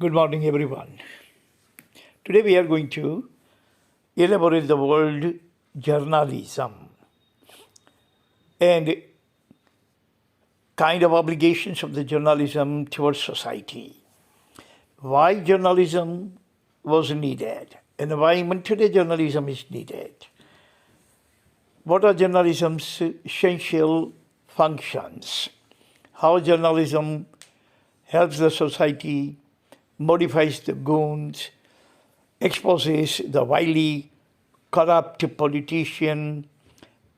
Good morning, everyone. Today we are going to elaborate the word journalism and kind of obligations of the journalism towards society. Why journalism was needed and why even today journalism is needed. What are journalism's essential functions? How journalism helps the society, modifies the goons, exposes the wily, corrupt politician,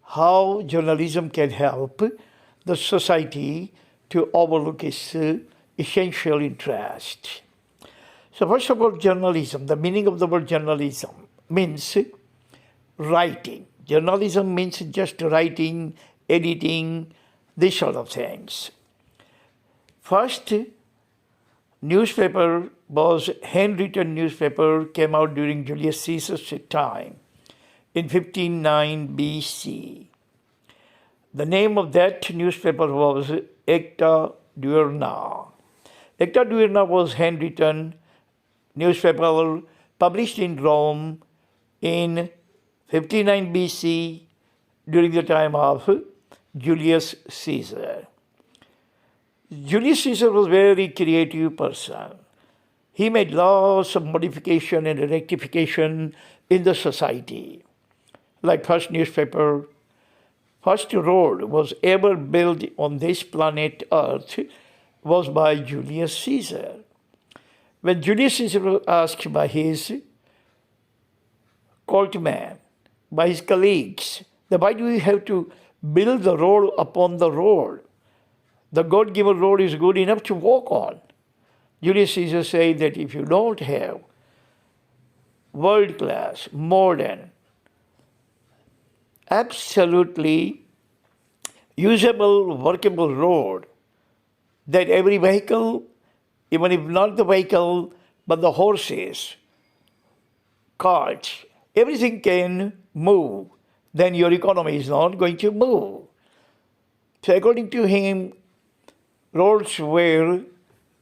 how journalism can help the society to overlook its essential interest. So first of all, journalism, the meaning of the word journalism means writing. Journalism means just writing, editing, these sort of things. First, newspaper was handwritten newspaper came out during Julius Caesar's time in 59 BC. The name of that newspaper was ACTA DIURNA. ACTA DIURNA was handwritten newspaper published in Rome in 59 BC during the time of Julius Caesar. Julius Caesar was a very creative person. He made lots of modification and rectification in the society. Like first newspaper, first road was ever built on this planet Earth was by Julius Caesar. When Julius Caesar was asked by his courtmen, by his colleagues, that why do we have to build the road upon the road? The God-given road is good enough to walk on. Julius Caesar said that if you don't have world-class, modern, absolutely usable, workable road, that every vehicle, even if not the vehicle, but the horses, carts, everything can move, then your economy is not going to move. So according to him, roads were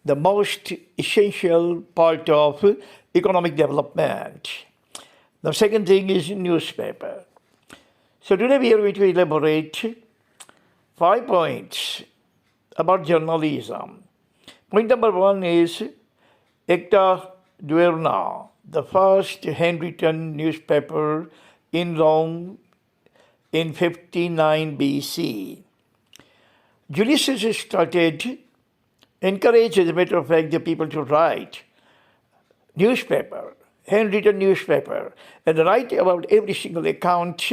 the most essential part of economic development. The second thing is newspaper. So today we are going to elaborate 5 points about journalism. Point number 1 is ACTA DIURNA, the first handwritten newspaper in Rome in 59 BC. Julius Caesar started, encouraged, as a matter of fact, the people to write newspaper, handwritten newspaper, and write about every single account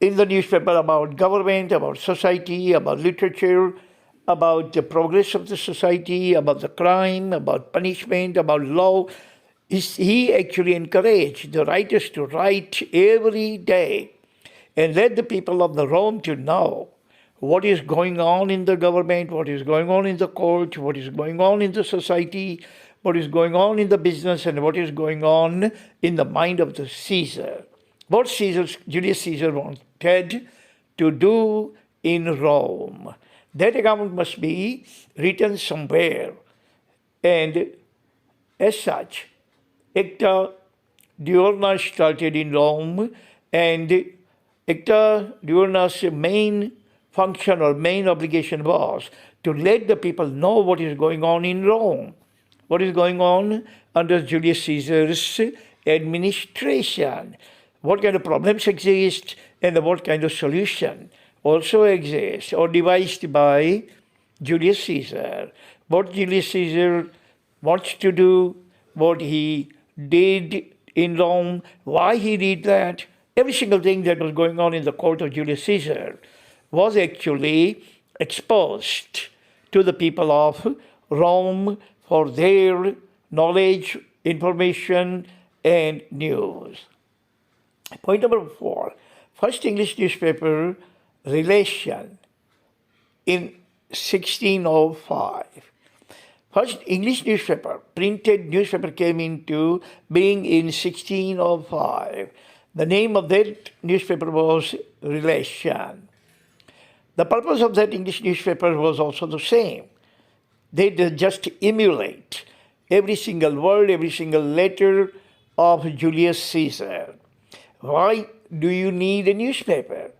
in the newspaper about government, about society, about literature, about the progress of the society, about the crime, about punishment, about law. He actually encouraged the writers to write every day and let the people of the Rome to know what is going on in the government, what is going on in the court, what is going on in the society, what is going on in the business, and what is going on in the mind of the Caesar. What Julius Caesar wanted to do in Rome. That account must be written somewhere. And as such, ACTA DIURNA started in Rome, and ACTA DIURNA's main function or main obligation was to let the people know what is going on in Rome, what is going on under Julius Caesar's administration, what kind of problems exist, and what kind of solution also exists or devised by Julius Caesar. What Julius Caesar wants to do, what he did in Rome, why he did that, every single thing that was going on in the court of Julius Caesar was actually exposed to the people of Rome for their knowledge, information, and news. Point number 4, first English newspaper, Relation, in 1605. First English newspaper, printed newspaper came into being in 1605. The name of that newspaper was Relation. The purpose of that English newspaper was also the same. They just emulate every single word, every single letter of Julius Caesar. Why do you need a newspaper?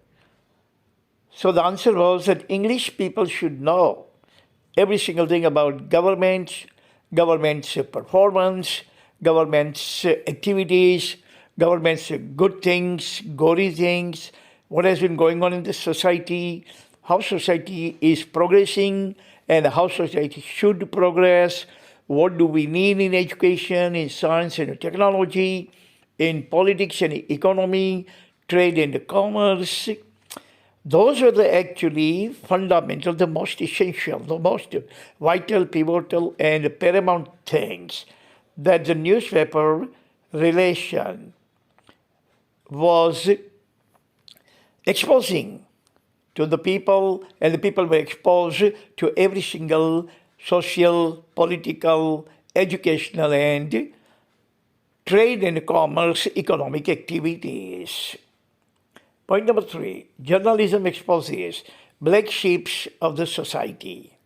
So the answer was that English people should know every single thing about government's performance, government's activities, government's good things, gory things, what has been going on in the society, how society is progressing, and how society should progress, what do we need in education, in science and technology, in politics and economy, trade and commerce. Those are the actually fundamental, the most essential, the most vital, pivotal, and paramount things that the newspaper relation was exposing to the people, and the people were exposed to every single social, political, educational, and trade and commerce economic activities. Point number 3, journalism exposes black sheep of the society.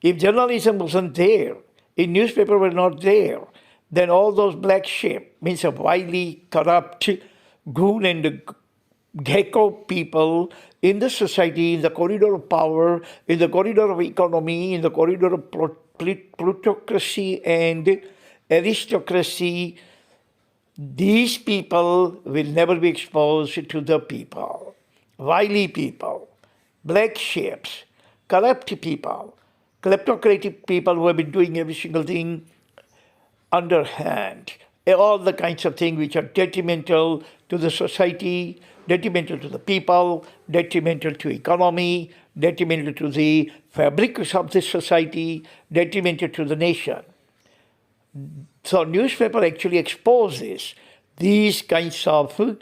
If journalism wasn't there, if newspaper were not there, then all those black sheep, means of wily, corrupt, goon and gecko people in the society, in the corridor of power, in the corridor of economy, in the corridor of plutocracy and aristocracy, these people will never be exposed to the people. Wily people, black sheep, corrupt people, kleptocratic people who have been doing every single thing underhand, all the kinds of things which are detrimental to the society, detrimental to the people, detrimental to economy, detrimental to the fabric of the society, detrimental to the nation. So newspaper actually exposes these kinds of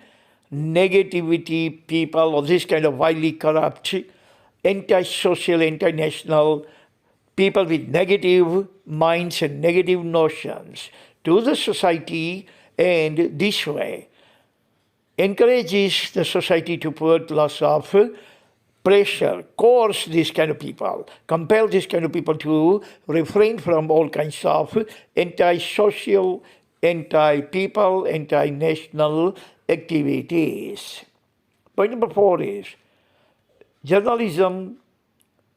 negativity people, or this kind of wildly corrupt, anti-social, anti-national people with negative minds and negative notions to the society, and this way encourages the society to put lots of pressure, coerce these kind of people, compel these kind of people to refrain from all kinds of anti-social, anti-people, anti-national activities. Point number 4 is, journalism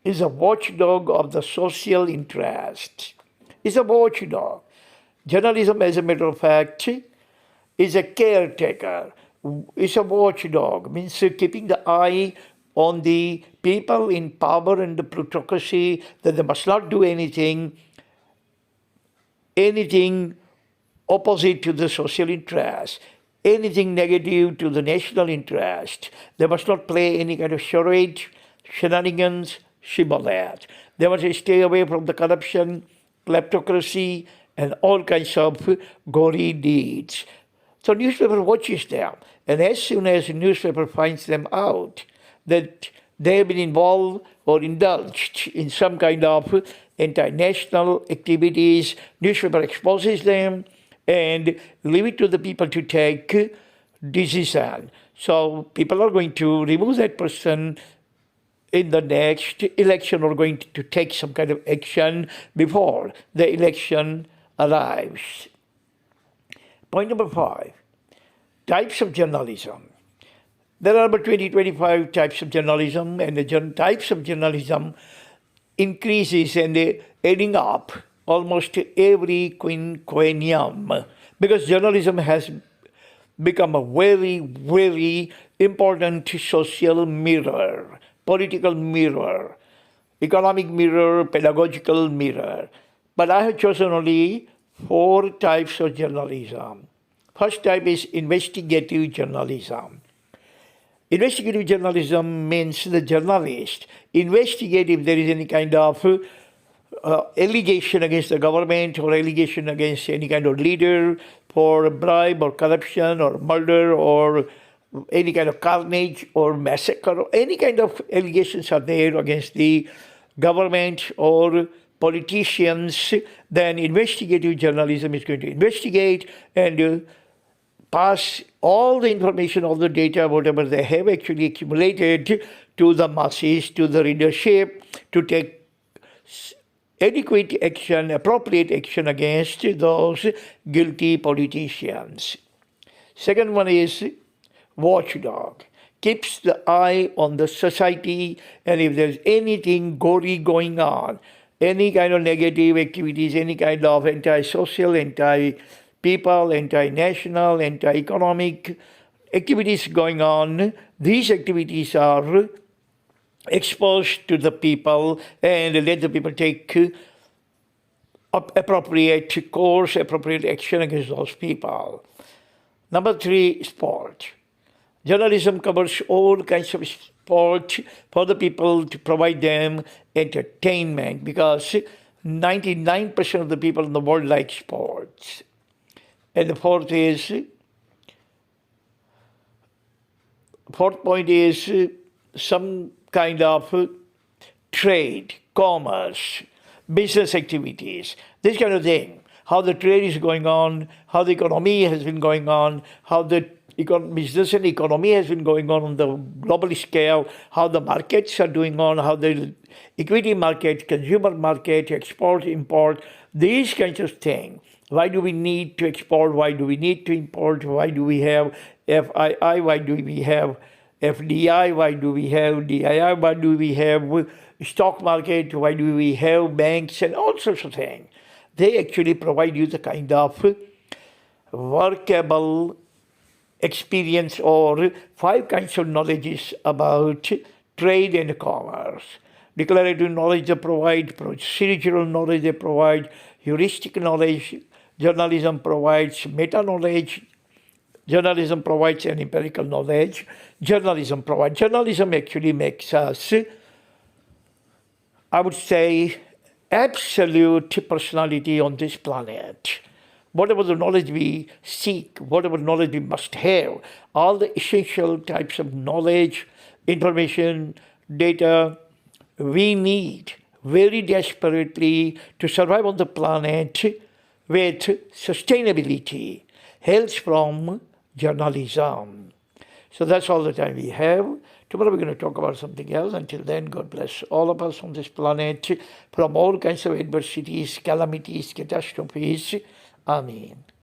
is a watchdog of the social interest. It's a watchdog. Journalism, as a matter of fact, is a caretaker. It's a watchdog, means keeping the eye on the people in power and the plutocracy, that they must not do anything opposite to the social interest, anything negative to the national interest. They must not play any kind of charade, shenanigans, shibboleth. They must stay away from the corruption, kleptocracy, and all kinds of gory deeds. So newspaper watches them, and as soon as the newspaper finds them out that they have been involved or indulged in some kind of anti-national activities, newspaper exposes them and leave it to the people to take decision. So people are going to remove that person in the next election, or going to take some kind of action before the election arrives. Point number 5, types of journalism. There are about 20-25 types of journalism, and the types of journalism increases and adding up almost every quinquennium, because journalism has become a very, very important social mirror, political mirror, economic mirror, pedagogical mirror. But I have chosen only 4 types of journalism. First type is investigative journalism. Investigative journalism means the journalist investigate if there is any kind of allegation against the government, or allegation against any kind of leader for bribe or corruption or murder or any kind of carnage or massacre, or any kind of allegations are there against the government or politicians. Then investigative journalism is going to investigate and pass all the information, all the data, whatever they have actually accumulated, to the masses, to the readership, to take adequate action, appropriate action against those guilty politicians. Second one is watchdog. Keeps the eye on the society, and if there's anything gory going on, any kind of negative activities, any kind of anti-social, anti-people, anti-national, anti-economic activities going on, these activities are exposed to the people and let the people take appropriate course, appropriate action against those people. Number 3, sport. Journalism covers all kinds of sport for the people to provide them entertainment because 99% of the people in the world like sports. And the fourth point is some kind of trade, commerce, business activities, this kind of thing. How the trade is going on, how the economy has been going on, how the business and economy has been going on the global scale, how the markets are doing on, how the equity market, consumer market, export, import, these kinds of things. Why do we need to export? Why do we need to import? Why do we have FII? Why do we have FDI? Why do we have DII? Why do we have stock market? Why do we have banks and all sorts of things? They actually provide you the kind of workable experience or 5 kinds of knowledges about trade and commerce. Declarative knowledge they provide, procedural knowledge they provide, heuristic knowledge, journalism provides meta-knowledge, journalism provides an empirical knowledge, journalism actually makes us, I would say, absolute personality on this planet. Whatever the knowledge we seek, whatever knowledge we must have, all the essential types of knowledge, information, data we need very desperately to survive on the planet with sustainability, hails from journalism. So that's all the time we have. Tomorrow we're going to talk about something else. Until then, God bless all of us on this planet from all kinds of adversities, calamities, catastrophes. Amen.